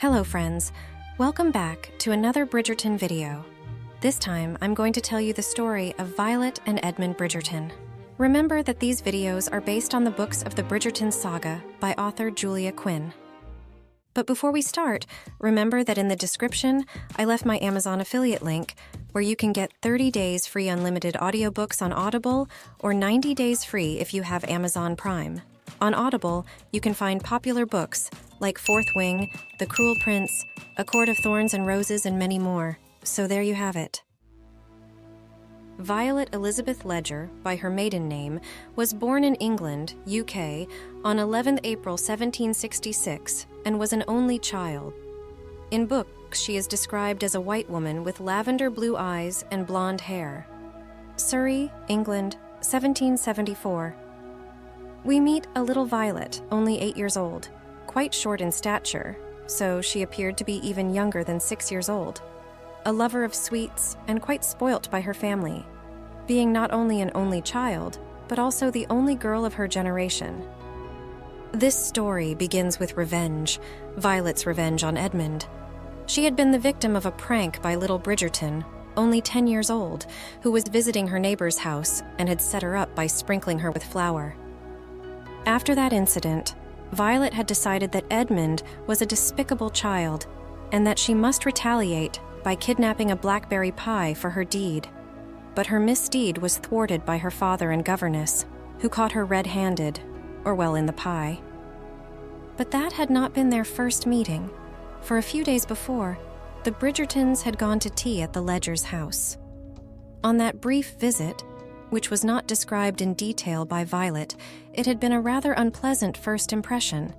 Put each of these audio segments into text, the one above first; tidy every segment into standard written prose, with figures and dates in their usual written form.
Hello friends, welcome back to another Bridgerton video. This time I'm going to tell you the story of Violet and Edmund Bridgerton. Remember that these videos are based on the books of the Bridgerton saga by author Julia Quinn. But before we start, remember that in the description I left my Amazon affiliate link where you can get 30 days free unlimited audiobooks on Audible or 90 days free if you have Amazon Prime. On Audible, you can find popular books like Fourth Wing, The Cruel Prince, A Court of Thorns and Roses, and many more. So there you have it. Violet Elizabeth Ledger, by her maiden name, was born in England, UK, on 11th April 1766 and was an only child. In books, she is described as a white woman with lavender blue eyes and blonde hair. Surrey, England, 1774. We meet a little Violet, only 8 years old, quite short in stature, so she appeared to be even younger than 6 years old. A lover of sweets and quite spoilt by her family, being not only an only child, but also the only girl of her generation. This story begins with revenge, Violet's revenge on Edmund. She had been the victim of a prank by little Bridgerton, only 10 years old, who was visiting her neighbor's house and had set her up by sprinkling her with flour. After that incident, Violet had decided that Edmund was a despicable child and that she must retaliate by kidnapping a blackberry pie for her deed. But her misdeed was thwarted by her father and governess, who caught her red-handed, or well, in the pie. But that had not been their first meeting, for a few days before, the Bridgertons had gone to tea at the Ledgers' house. On that brief visit, which was not described in detail by Violet, it had been a rather unpleasant first impression.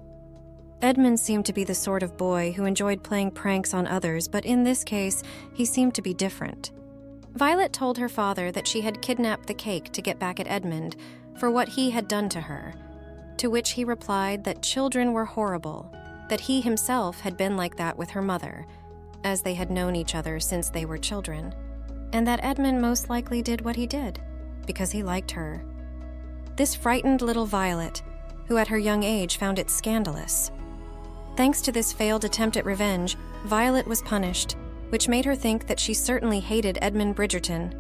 Edmund seemed to be the sort of boy who enjoyed playing pranks on others, but in this case, he seemed to be different. Violet told her father that she had kidnapped the cake to get back at Edmund for what he had done to her, to which he replied that children were horrible, that he himself had been like that with her mother, as they had known each other since they were children, and that Edmund most likely did what he did because he liked her. This frightened little Violet, who at her young age found it scandalous. Thanks to this failed attempt at revenge, Violet was punished, which made her think that she certainly hated Edmund Bridgerton.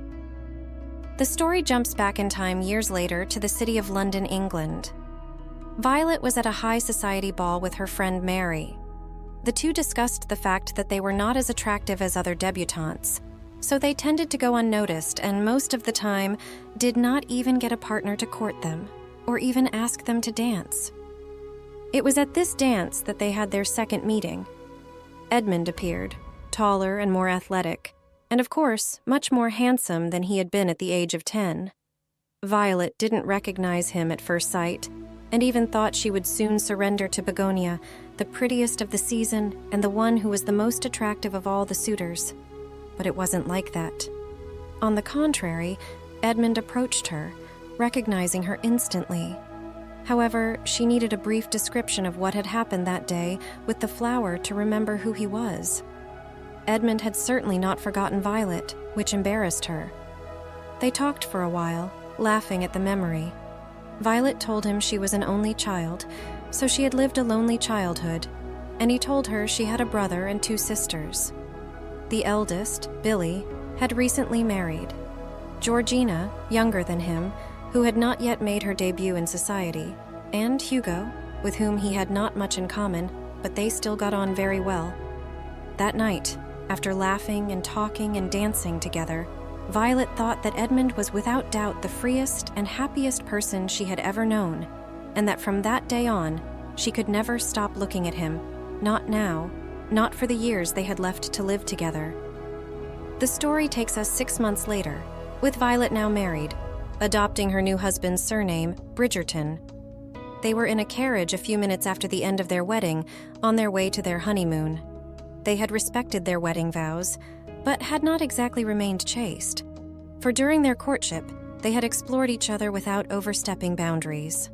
The story jumps back in time years later to the city of London, England. Violet was at a high society ball with her friend Mary. The two discussed the fact that they were not as attractive as other debutantes, so they tended to go unnoticed and most of the time did not even get a partner to court them, or even ask them to dance. It was at this dance that they had their second meeting. Edmund appeared, taller and more athletic, and of course, much more handsome than he had been at the age of 10. Violet didn't recognize him at first sight, and even thought she would soon surrender to Begonia, the prettiest of the season and the one who was the most attractive of all the suitors. But it wasn't like that. On the contrary, Edmund approached her, recognizing her instantly. However, she needed a brief description of what had happened that day with the flower to remember who he was. Edmund had certainly not forgotten Violet, which embarrassed her. They talked for a while, laughing at the memory. Violet told him she was an only child, so she had lived a lonely childhood, and he told her she had a brother and 2 sisters. The eldest, Billy, had recently married. Georgina, younger than him, who had not yet made her debut in society, and Hugo, with whom he had not much in common, but they still got on very well. That night, after laughing and talking and dancing together, Violet thought that Edmund was without doubt the freest and happiest person she had ever known, and that from that day on, she could never stop looking at him, not now, not for the years they had left to live together. The story takes us 6 months later, with Violet now married, adopting her new husband's surname, Bridgerton. They were in a carriage a few minutes after the end of their wedding, on their way to their honeymoon. They had respected their wedding vows, but had not exactly remained chaste, for during their courtship, they had explored each other without overstepping boundaries.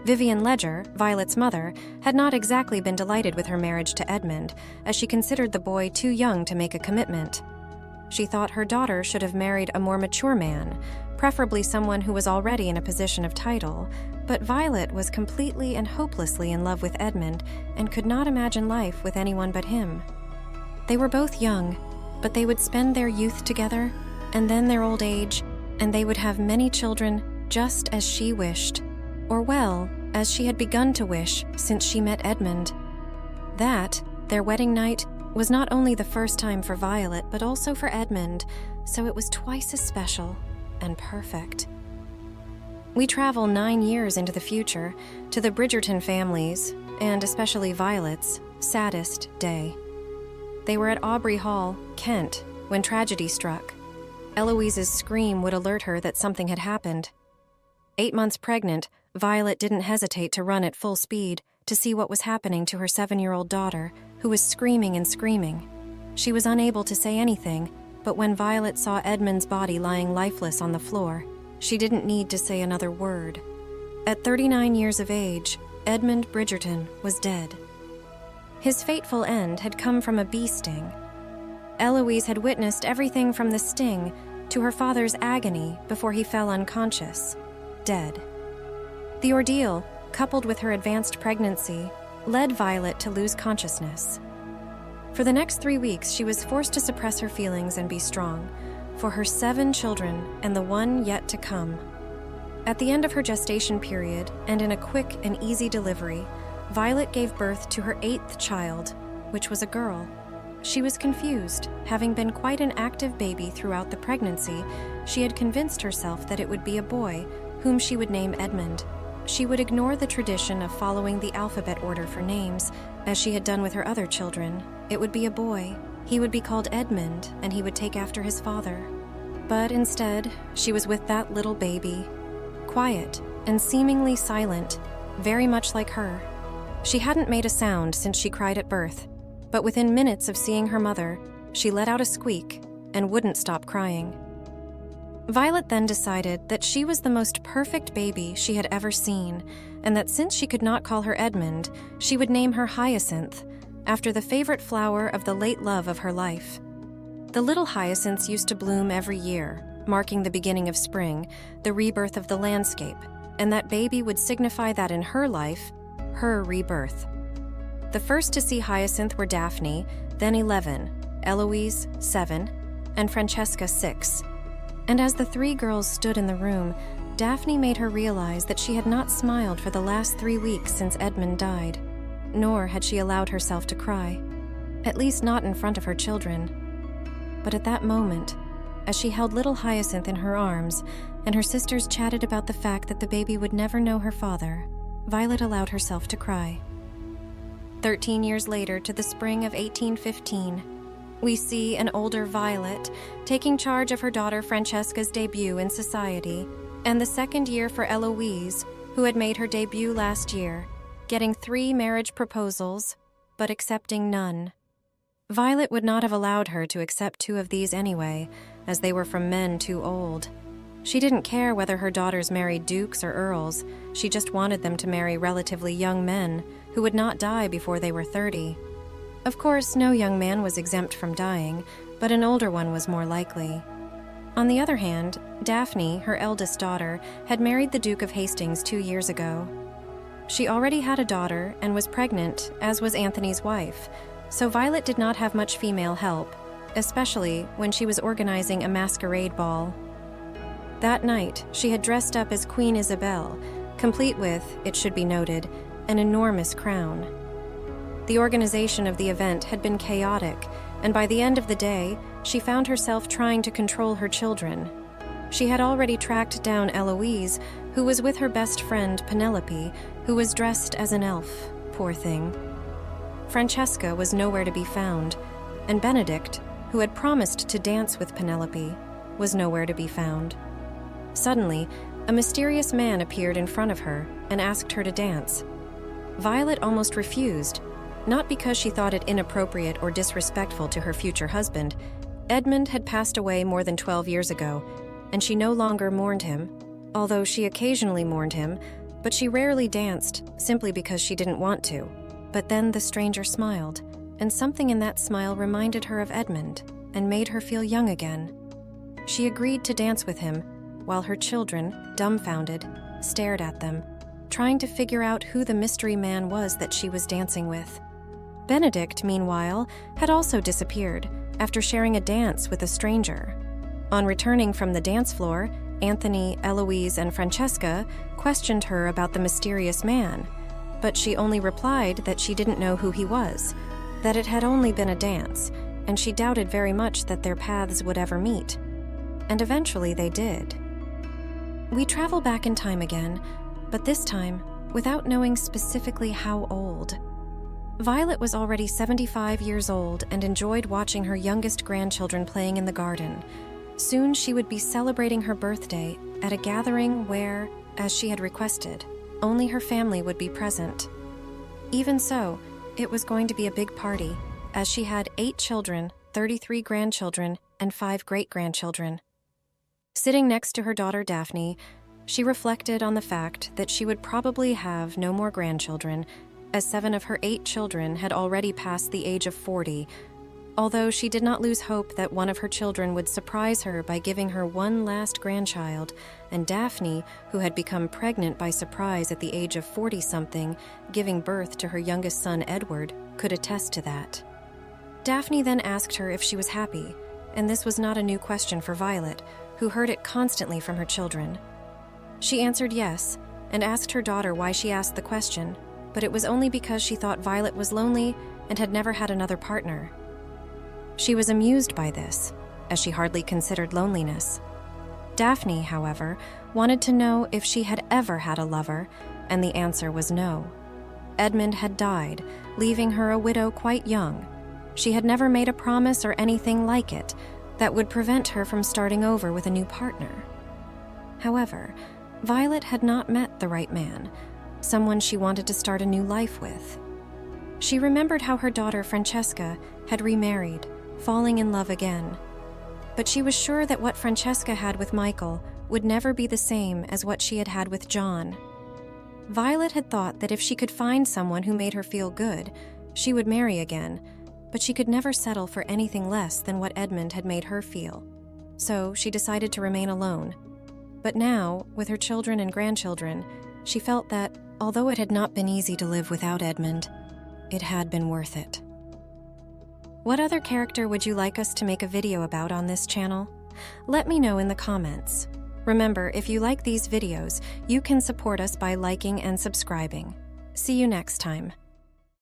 Vivian Ledger, Violet's mother, had not exactly been delighted with her marriage to Edmund, as she considered the boy too young to make a commitment. She thought her daughter should have married a more mature man, preferably someone who was already in a position of title, but Violet was completely and hopelessly in love with Edmund and could not imagine life with anyone but him. They were both young, but they would spend their youth together, and then their old age, and they would have many children just as she wished, or well, as she had begun to wish since she met Edmund. That, their wedding night, was not only the first time for Violet, but also for Edmund, so it was twice as special and perfect. We travel 9 years into the future, to the Bridgerton family's, and especially Violet's, saddest day. They were at Aubrey Hall, Kent, when tragedy struck. Eloise's scream would alert her that something had happened. 8 months pregnant, Violet didn't hesitate to run at full speed to see what was happening to her 7-year-old daughter, who was screaming and screaming. She was unable to say anything, but when Violet saw Edmund's body lying lifeless on the floor, she didn't need to say another word. At 39 years of age, Edmund Bridgerton was dead. His fateful end had come from a bee sting. Eloise had witnessed everything from the sting to her father's agony before he fell unconscious, dead. The ordeal, coupled with her advanced pregnancy, led Violet to lose consciousness. For the next 3 weeks, she was forced to suppress her feelings and be strong, for her 7 children and the one yet to come. At the end of her gestation period, and in a quick and easy delivery, Violet gave birth to her 8th child, which was a girl. She was confused. Having been quite an active baby throughout the pregnancy, she had convinced herself that it would be a boy, whom she would name Edmund. She would ignore the tradition of following the alphabet order for names, as she had done with her other children. It would be a boy. He would be called Edmund, and he would take after his father. But instead, she was with that little baby, quiet and seemingly silent, very much like her. She hadn't made a sound since she cried at birth, but within minutes of seeing her mother, she let out a squeak and wouldn't stop crying. Violet then decided that she was the most perfect baby she had ever seen, and that since she could not call her Edmund, she would name her Hyacinth, after the favorite flower of the late love of her life. The little hyacinths used to bloom every year, marking the beginning of spring, the rebirth of the landscape, and that baby would signify that in her life, her rebirth. The first to see Hyacinth were Daphne, then 11, Eloise, 7, and Francesca, 6. And as the 3 girls stood in the room, Daphne made her realize that she had not smiled for the last 3 weeks since Edmund died, nor had she allowed herself to cry, at least not in front of her children. But at that moment, as she held little Hyacinth in her arms, and her sisters chatted about the fact that the baby would never know her father, Violet allowed herself to cry. 13 years later, to the spring of 1815, we see an older Violet taking charge of her daughter Francesca's debut in society, and the second year for Eloise, who had made her debut last year, getting 3 marriage proposals, but accepting none. Violet would not have allowed her to accept 2 of these anyway, as they were from men too old. She didn't care whether her daughters married dukes or earls. She just wanted them to marry relatively young men who would not die before they were 30. Of course, no young man was exempt from dying, but an older one was more likely. On the other hand, Daphne, her eldest daughter, had married the Duke of Hastings 2 years ago. She already had a daughter and was pregnant, as was Anthony's wife, so Violet did not have much female help, especially when she was organizing a masquerade ball. That night, she had dressed up as Queen Isabel, complete with, it should be noted, an enormous crown. The organization of the event had been chaotic, and by the end of the day, she found herself trying to control her children. She had already tracked down Eloise, who was with her best friend Penelope, who was dressed as an elf, poor thing. Francesca was nowhere to be found, and Benedict, who had promised to dance with Penelope, was nowhere to be found. Suddenly, a mysterious man appeared in front of her and asked her to dance. Violet almost refused, not because she thought it inappropriate or disrespectful to her future husband. Edmund had passed away more than 12 years ago, and she no longer mourned him, although she occasionally mourned him, but she rarely danced simply because she didn't want to. But then the stranger smiled, and something in that smile reminded her of Edmund and made her feel young again. She agreed to dance with him, while her children, dumbfounded, stared at them, trying to figure out who the mystery man was that she was dancing with. Benedict, meanwhile, had also disappeared after sharing a dance with a stranger. On returning from the dance floor, Anthony, Eloise, and Francesca questioned her about the mysterious man, but she only replied that she didn't know who he was, that it had only been a dance, and she doubted very much that their paths would ever meet. And eventually they did. We travel back in time again, but this time without knowing specifically how old. Violet was already 75 years old and enjoyed watching her youngest grandchildren playing in the garden. Soon she would be celebrating her birthday at a gathering where, as she had requested, only her family would be present. Even so, it was going to be a big party, as she had 8 children, 33 grandchildren, and 5 great-grandchildren. Sitting next to her daughter Daphne, she reflected on the fact that she would probably have no more grandchildren, as 7 of her 8 children had already passed the age of 40, although she did not lose hope that one of her children would surprise her by giving her one last grandchild, and Daphne, who had become pregnant by surprise at the age of 40-something, giving birth to her youngest son Edward, could attest to that. Daphne then asked her if she was happy, and this was not a new question for Violet, who heard it constantly from her children. She answered yes, and asked her daughter why she asked the question, but it was only because she thought Violet was lonely and had never had another partner. She was amused by this, as she hardly considered loneliness. Daphne, however, wanted to know if she had ever had a lover, and the answer was no. Edmund had died, leaving her a widow quite young. She had never made a promise or anything like it that would prevent her from starting over with a new partner. However, Violet had not met the right man, someone she wanted to start a new life with. She remembered how her daughter Francesca had remarried, falling in love again. But she was sure that what Francesca had with Michael would never be the same as what she had had with John. Violet had thought that if she could find someone who made her feel good, she would marry again, but she could never settle for anything less than what Edmund had made her feel. So she decided to remain alone. But now, with her children and grandchildren, she felt that, although it had not been easy to live without Edmund, it had been worth it. What other character would you like us to make a video about on this channel? Let me know in the comments. Remember, if you like these videos, you can support us by liking and subscribing. See you next time.